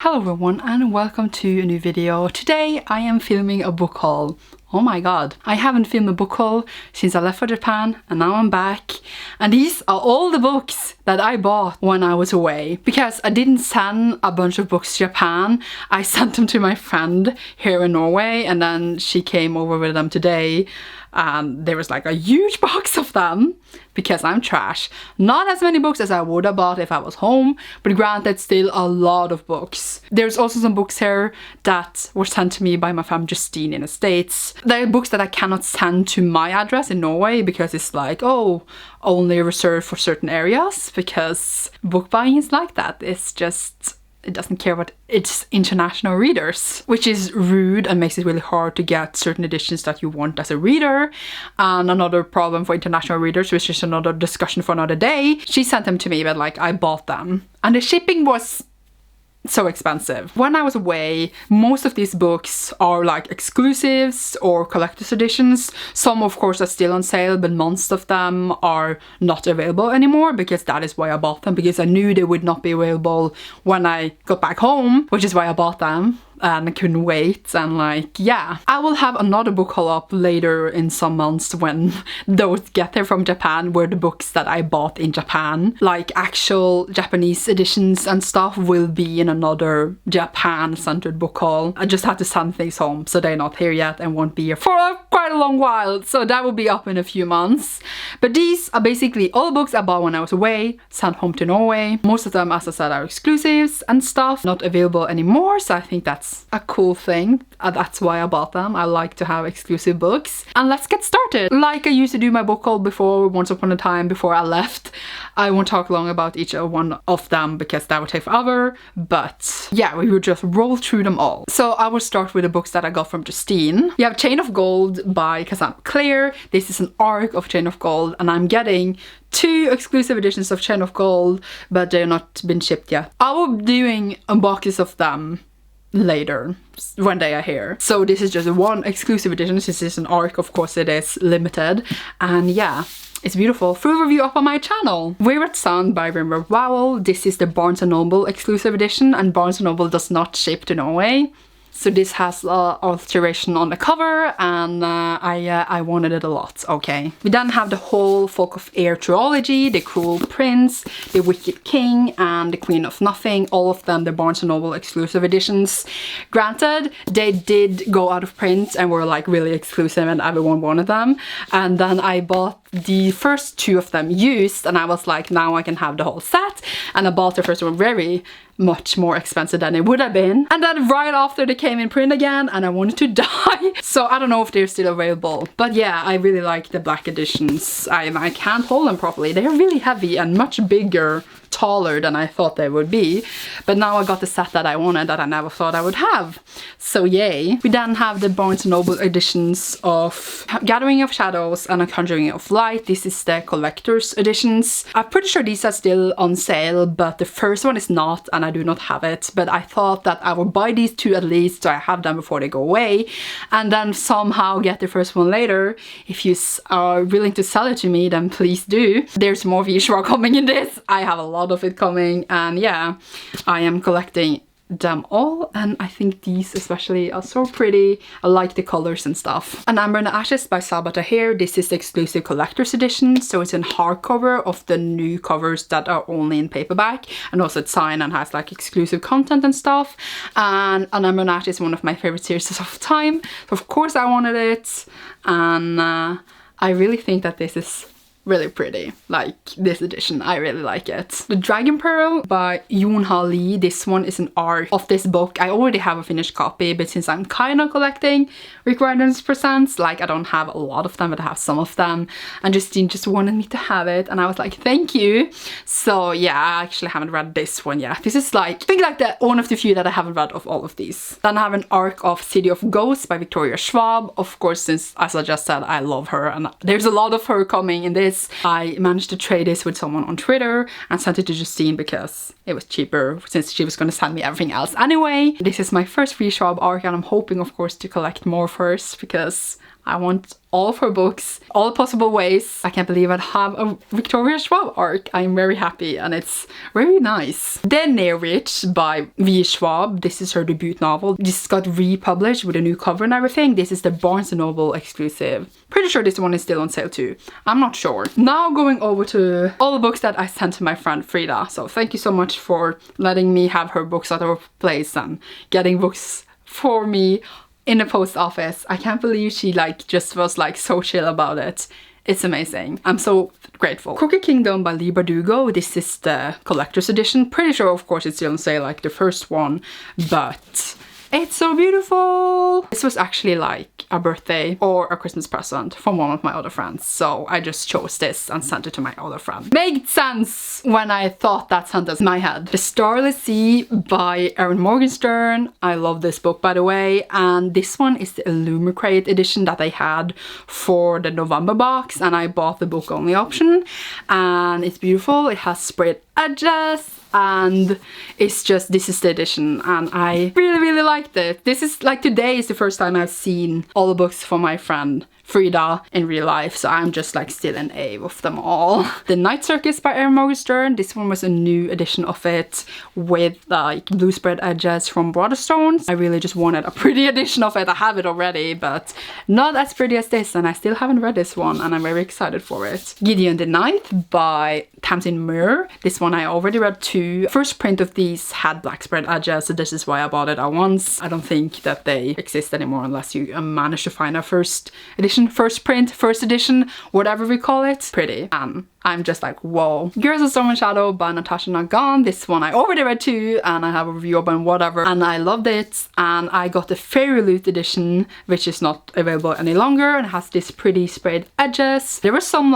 Hello everyone and welcome to a new video. Today I am filming a book haul. Oh my god, I haven't filmed a book haul since I left for Japan and now I'm back. And these are all the books that I bought when I was away. Because I didn't send a bunch of books to Japan, I sent them to my friend here in Norway and then she came over with them today. And there was like a huge box of them because I'm trash. Not as many books as I would have bought if I was home, but granted still a lot of books. There's also some books here that were sent to me by my friend Justine in the States. There are books that I cannot send to my address in Norway because it's like, oh, only reserved for certain areas, because book buying is like that. It's just, it doesn't care about its international readers, which is rude and makes it really hard to get certain editions that you want as a reader. And another problem for international readers, which is another discussion for another day, she sent them to me, but like I bought them and the shipping was so expensive. When I was away, most of these books are like exclusives or collector's editions. Some of course are still on sale, but most of them are not available anymore, because that is why I bought them, because I knew they would not be available when I got back home, which is why I bought them. And I couldn't wait, and like, yeah. I will have another book haul up later in some months when those get there from Japan, where the books that I bought in Japan, like actual Japanese editions and stuff, will be in another Japan-centered book haul. I just had to send things home, so they're not here yet and won't be here for quite a long while, so that will be up in a few months. But these are basically all the books I bought when I was away, sent home to Norway. Most of them, as I said, are exclusives and stuff, not available anymore, so I think that's a cool thing. That's why I bought them. I like to have exclusive books. And let's get started. Like I used to do my book haul before, once upon a time, before I left. I won't talk long about each one of them because that would take forever, but yeah, we would just roll through them all. So I will start with the books that I got from Justine. You have Chain of Gold by Cassandra Clare. This is an arc of Chain of Gold, and I'm getting 2 exclusive editions of Chain of Gold, but they're not been shipped yet. I will be doing unboxings of them later when they are here. So this is just one exclusive edition. This is an arc, of course it is limited, and yeah, it's beautiful. Full review up on my channel. Wayward Son by Rimmer Rowell. This is the Barnes & Noble exclusive edition, and Barnes & Noble does not ship to Norway. So this has alteration on the cover, and I wanted it a lot, okay. We then have the whole Folk of Air trilogy, The Cruel Prince, The Wicked King, and The Queen of Nothing. All of them, the Barnes & Noble exclusive editions. Granted, they did go out of print and were like really exclusive and everyone wanted them. And then I bought the first 2 of them used, and I was like, now I can have the whole set. And I bought the first one very much more expensive than it would have been, and then right after they came in print again and I wanted to die. So I don't know if they're still available, but yeah, I really like the black editions. I can't hold them properly. They're really heavy and much bigger, taller than I thought they would be, but now I got the set that I wanted, that I never thought I would have, so yay. We then have the Barnes & Noble editions of Gathering of Shadows and A Conjuring of Light. This is the collector's editions. I'm pretty sure these are still on sale, but the first one is not, and I do not have it, but I thought that I would buy these 2 at least so I have them before they go away, and then somehow get the first one later. If you are willing to sell it to me, then please do. There's more visual coming in this. I have a lot of it coming, and yeah, I am collecting them all, and I think these especially are so pretty. I like the colors and stuff. An Amber in the Ashes by Sabaa Tahir. This is the exclusive collector's edition, so it's in hardcover of the new covers that are only in paperback, and also it's signed and has like exclusive content and stuff. And An Amber in the Ashes is one of my favorite series of time, so of course I wanted it, and I really think that this is really pretty. Like, this edition, I really like it. The Dragon Pearl by Yoon-Ha Lee. This one is an arc of this book. I already have a finished copy, but since I'm kind of collecting Rick Riordan's presents, like I don't have a lot of them, but I have some of them, and Justine just wanted me to have it, and I was like, thank you. So yeah, I actually haven't read this one yet. This is like, I think like the one of the few that I haven't read of all of these. Then I have an arc of City of Ghosts by Victoria Schwab. Of course, since, as I just said, I love her, and there's a lot of her coming in this. I managed to trade this with someone on Twitter and sent it to Justine because it was cheaper, since she was going to send me everything else anyway. This is my first free Schwab arc, and I'm hoping of course to collect more first because I want all of her books, all possible ways. I can't believe I'd have a Victoria Schwab arc. I'm very happy and it's very nice. Then Near Rich by V. Schwab. This is her debut novel. This got republished with a new cover and everything. This is the Barnes & Noble exclusive. Pretty sure this one is still on sale too. I'm not sure. Now going over to all the books that I sent to my friend Frida. So thank you so much for letting me have her books at her place and getting books for me in the post office. I can't believe she just was so chill about it. It's amazing. I'm so grateful. Crooked Kingdom by Lee Bardugo. This is the collector's edition. Pretty sure, of course, it's still on sale like the first one, but it's so beautiful. This was actually like a birthday or a Christmas present from one of my other friends. So I just chose this and sent it to my other friend. Made sense when I thought that sentence in my head. The Starless Sea by Erin Morgenstern. I love this book, by the way. And this one is the Illumicrate edition that I had for the November box. And I bought the book only option. And it's beautiful. It has sprayed edges. And it's just, this is the edition and I really liked it. This is today is the first time I've seen all the books from my friend Frida in real life, so I'm just still in awe of them all. The Night Circus by Erin Morgenstern. This one was a new edition of it with blue spread edges from Waterstones. I really just wanted a pretty edition of it. I have it already, but not as pretty as this, and I still haven't read this one and I'm very excited for it. Gideon the Ninth by Tamsin Muir. This one I already read too. First print of these had black spread edges, so this is why I bought it at once. I don't think that they exist anymore unless you manage to find a first edition, first print, first edition, whatever we call it. Pretty. I'm just whoa. Girls of Storm and Shadow by Natasha Not Gone. This one I already read too, and I have a review up and whatever, and I loved it. And I got the Fairy Loot edition, which is not available any longer, and has this pretty sprayed edges. There were some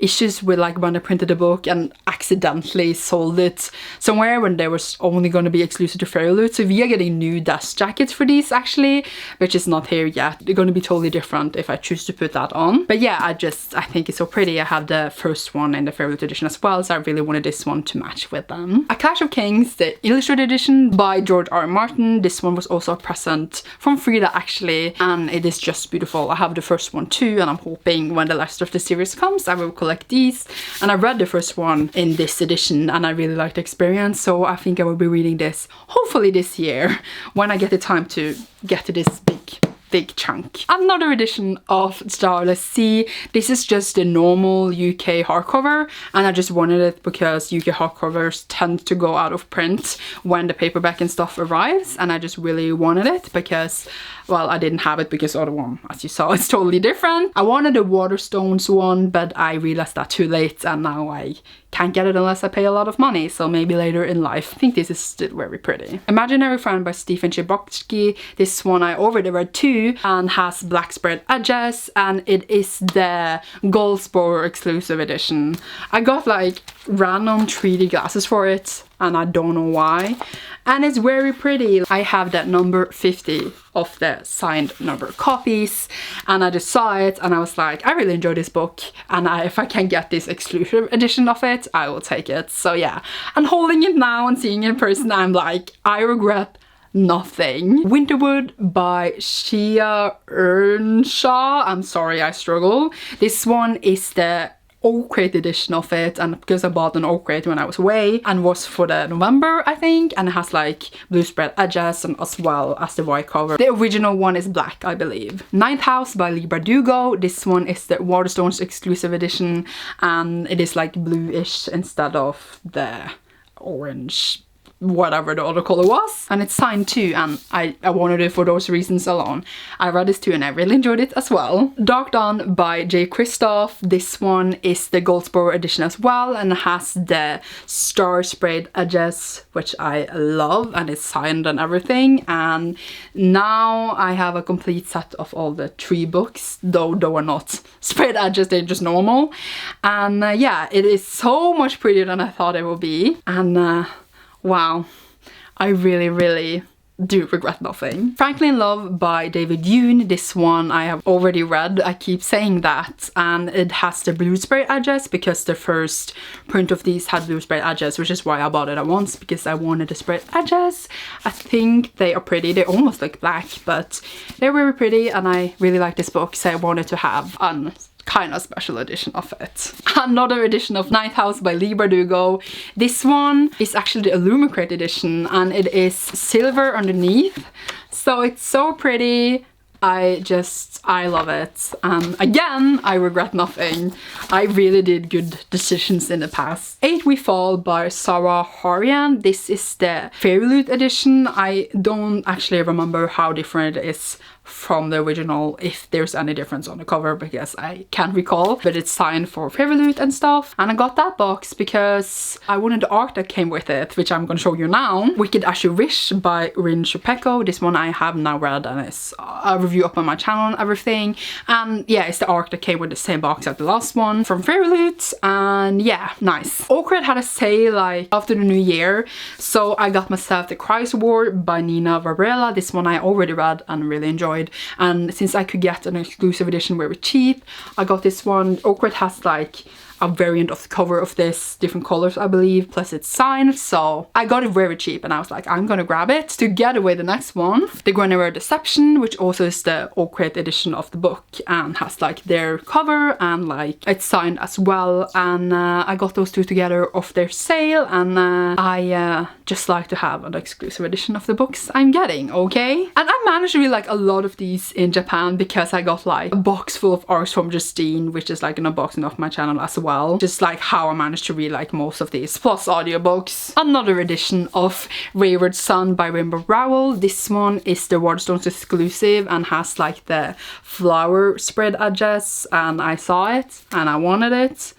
issues with when I printed the book and accidentally sold it somewhere when there was only going to be exclusive to Fairy Loot. So we are getting new dust jackets for these actually, which is not here yet. They're going to be totally different if I choose to put that on. But yeah, I think it's so pretty. I have the first one in the Fairy Loot edition as well, so I really wanted this one to match with them. A Clash of Kings, the illustrated edition by George R. R. Martin. This one was also a present from Frida actually, and it is just beautiful. I have the first one too, and I'm hoping when the rest of the series comes I will collect these. And I read the first one in this edition and I really liked the experience, so I think I will be reading this hopefully this year when I get the time to get to this big chunk. Another edition of Starless Sea. This is just the normal UK hardcover, and I just wanted it because UK hardcovers tend to go out of print when the paperback and stuff arrives, and I just really wanted it because, well, I didn't have it because the other one, as you saw, is totally different. I wanted the Waterstones one, but I realized that too late, and now I can't get it unless I pay a lot of money, so maybe later in life. I think this is still very pretty. Imaginary Friend by Stephen Chbosky. This one I already read too, and has black spread edges, and it is the Goldsboro exclusive edition. I got random 3D glasses for it, and I don't know why. And it's very pretty. I have that number 50 of the signed number copies, and I just saw it and I was like, I really enjoy this book, and if I can get this exclusive edition of it, I will take it. So yeah, and holding it now and seeing it in person, I'm like, I regret nothing. Winterwood by Shia Earnshaw. I'm sorry, I struggle. This one is the Oak Crate edition of it, and because I bought an Oak Crate when I was away and was for the November, I think, and it has blue spread edges and as well as the white cover. The original one is black, I believe. Ninth House by Lee Bardugo. This one is the Waterstones exclusive edition, and it is bluish instead of the orange whatever the other color was, and it's signed too, and I wanted it for those reasons alone. I read this too and I really enjoyed it as well. Dark Dawn by J. Kristoff. This one is the Goldsboro edition as well, and it has the star sprayed edges, which I love, and it's signed and everything. And now I have a complete set of all the 3 books, though they are not sprayed edges, they're just normal. And yeah, it is so much prettier than I thought it would be, and wow, I really do regret nothing. Frankly in Love by David Yoon. This one I have already read. I keep saying that, and it has the blue sprayed edges because the first print of these had blue sprayed edges, which is why I bought it at once, because I wanted the sprayed edges. I think they are pretty. They almost look black, but they're very pretty, and I really like this book, so I wanted to have a kind of special edition of it. Another edition of Night House by Lee Bardugo. This one is actually the Illumicrate edition, and it is silver underneath, so it's so pretty. I love it. Again, I regret nothing. I really did good decisions in the past. 8 We Fall by Sarah Harian. This is the Fairy Loot edition. I don't actually remember how different it is from the original, if there's any difference on the cover, because I can't recall, but it's signed for Fairy Loot and stuff. And I got that box because I wanted the art that came with it, which I'm gonna show you now. Wicked As You Wish by Rin Shupeko. This one I have now read, and it's a review up on my channel and everything. And yeah, it's the art that came with the same box as the last one from Fairy Loot, and yeah, nice. Awkward had a sale like after the new year, so I got myself The Cries War by Nina Varela. This one I already read and really enjoyed. And since I could get an exclusive edition very cheap, I got this one. Awkward has like a variant of the cover of this, different colors I believe, plus it's signed, so I got it very cheap and I was like, I'm gonna grab it together with the next one, The Guinevere Deception, which also is the Awkward edition of the book and has like their cover and like it's signed as well. And I got those two together off their sale, and I just like to have an exclusive edition of the books I'm getting, okay? And I managed to read like a lot of these in Japan because I got like a box full of arcs from Justine, which is like an unboxing of my channel as well. Just like how I managed to read like most of these, plus audiobooks. Another edition of Wayward Son by Rainbow Rowell. This one is the Waterstones exclusive and has like the flower spread edges, and I saw it and I wanted it,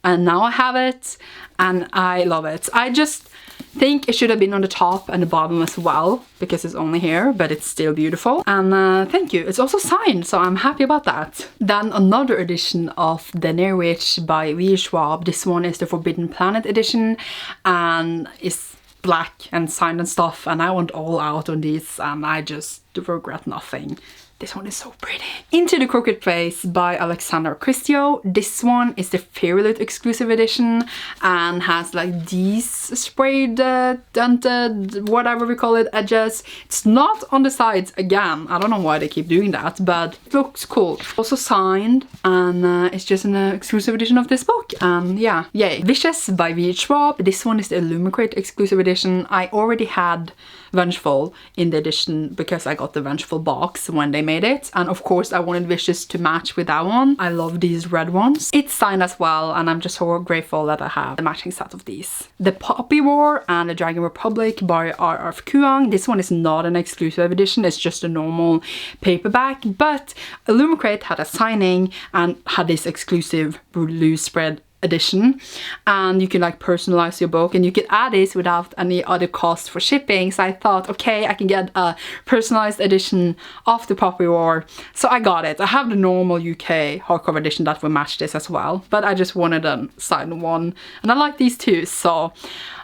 and now I have it and I love it. I just think it should have been on the top and the bottom as well, because it's only here, but it's still beautiful. And thank you. It's also signed, so I'm happy about that. Then another edition of The Near Witch by V. Schwab. This one is the Forbidden Planet edition and it's black and signed and stuff, and I went all out on these and I just regret nothing. This one is so pretty. Into the Crooked Place by Alexandra Christio. This one is the Fairy Loot exclusive edition and has like these sprayed, dented, whatever we call it, edges. It's not on the sides again. I don't know why they keep doing that, but it looks cool. Also signed, and it's just an exclusive edition of this book. And yeah, yay. Vicious by V. Schwab. This one is the Illumicrate exclusive edition. I already had Vengeful in the edition because I got the Vengeful box when they made it, and of course I wanted Vicious to match with that one. I love these red ones. It's signed as well, and I'm just so grateful that I have the matching set of these. The Poppy War and the Dragon Republic by R.R. Kuang. This one is not an exclusive edition, it's just a normal paperback, but Illumicrate had a signing and had this exclusive loose spread edition, and you can like personalize your book and you can add this without any other cost for shipping. So I thought, okay, I can get a personalized edition of the Poppy War, so I got it. I have the normal UK hardcover edition that will match this as well, but I just wanted a signed one and I like these too, so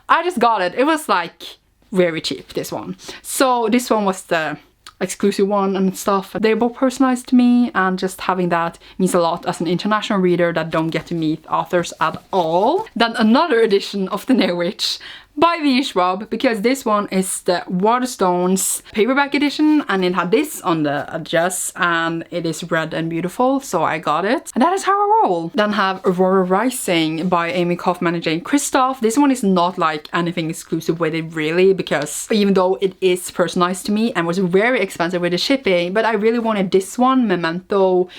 I just got it. It was like very cheap, this one. So this one was the exclusive one and stuff. They're both personalized to me, and just having that means a lot as an international reader that don't get to meet authors at all. Then another edition of The Near Witch by V. Schwab, because this one is the Waterstones paperback edition and it had this on the edges and it is red and beautiful, so I got it. And that is how I roll. Then have Aurora Rising by Amy Kaufman and Jane Kristoff. This one is not like anything exclusive with it really, because even though it is personalized to me and was very expensive with the shipping, but I really wanted this one, Memento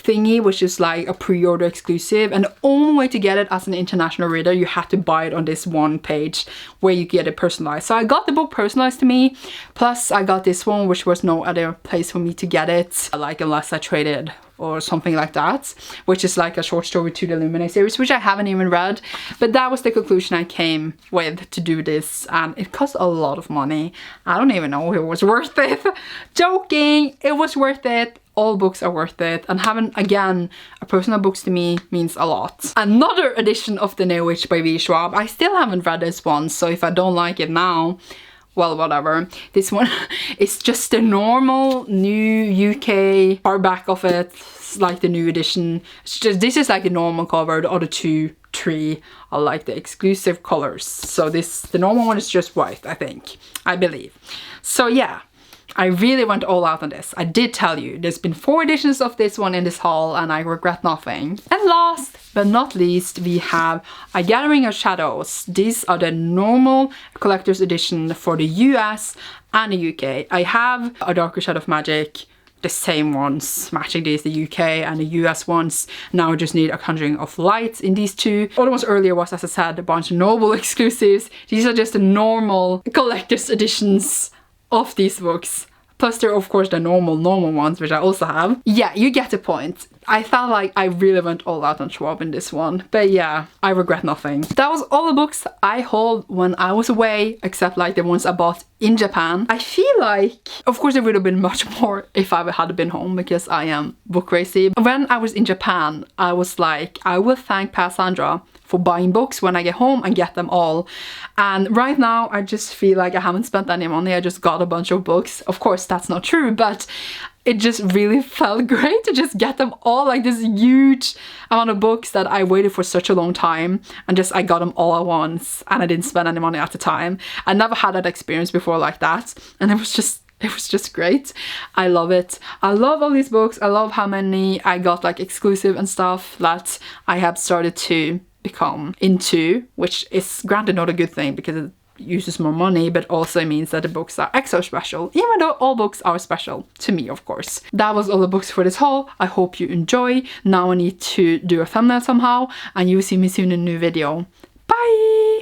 thingy, which is like a pre-order exclusive, and the only way to get it as an international reader, you had to buy it on this one page where you get it personalized. So I got the book personalized to me, plus I got this one, which was no other place for me to get it, like unless I traded or something like that, which is like a short story to the Illuminate series, which I haven't even read, but that was the conclusion I came with to do this, and it cost a lot of money. I don't even know if it was worth it. Joking, it was worth it. All books are worth it, and having, again, a personal books to me means a lot. Another edition of The Near Witch by V. Schwab. I still haven't read this one, so if I don't like it now, well, whatever. This one is just the normal new UK hardback of it. It's like the new edition. It's just, this is like the normal cover. The other two, three are like the exclusive colors. So the normal one is just white, I think. I believe. So yeah. I really went all out on this. I did tell you, there's been 4 editions of this one in this haul and I regret nothing. And last but not least, we have A Gathering of Shadows. These are the normal collector's edition for the US and the UK. I have A Darker Shadow of Magic, the same ones, matching these, the UK and the US ones. Now I just need A Conjuring of Light in these two. All the ones earlier was, as I said, a bunch of Noble exclusives. These are just the normal collector's editions of these books. Plus there are of course the normal ones, which I also have. Yeah, you get the point. I felt like I really went all out on Schwab in this one. But yeah, I regret nothing. That was all the books I hauled when I was away, except like the ones I bought in Japan. I feel like, of course there would have been much more if I had been home, because I am book crazy. When I was in Japan, I was like, I will thank Cassandra for buying books when I get home and get them all. And right now I just feel like I haven't spent any money. I just got a bunch of books. Of course that's not true, but it just really felt great to just get them all, like this huge amount of books that I waited for such a long time, and just I got them all at once and I didn't spend any money at the time. I never had that experience before like that, and it was just great. I love it. I love all these books. I love how many I got like exclusive and stuff that I have started to become into, which is granted not a good thing because it uses more money, but also means that the books are extra special, even though all books are special to me, of course. That was all the books for this haul. I hope you enjoy. Now I need to do a thumbnail somehow, and you will see me soon in a new video. Bye!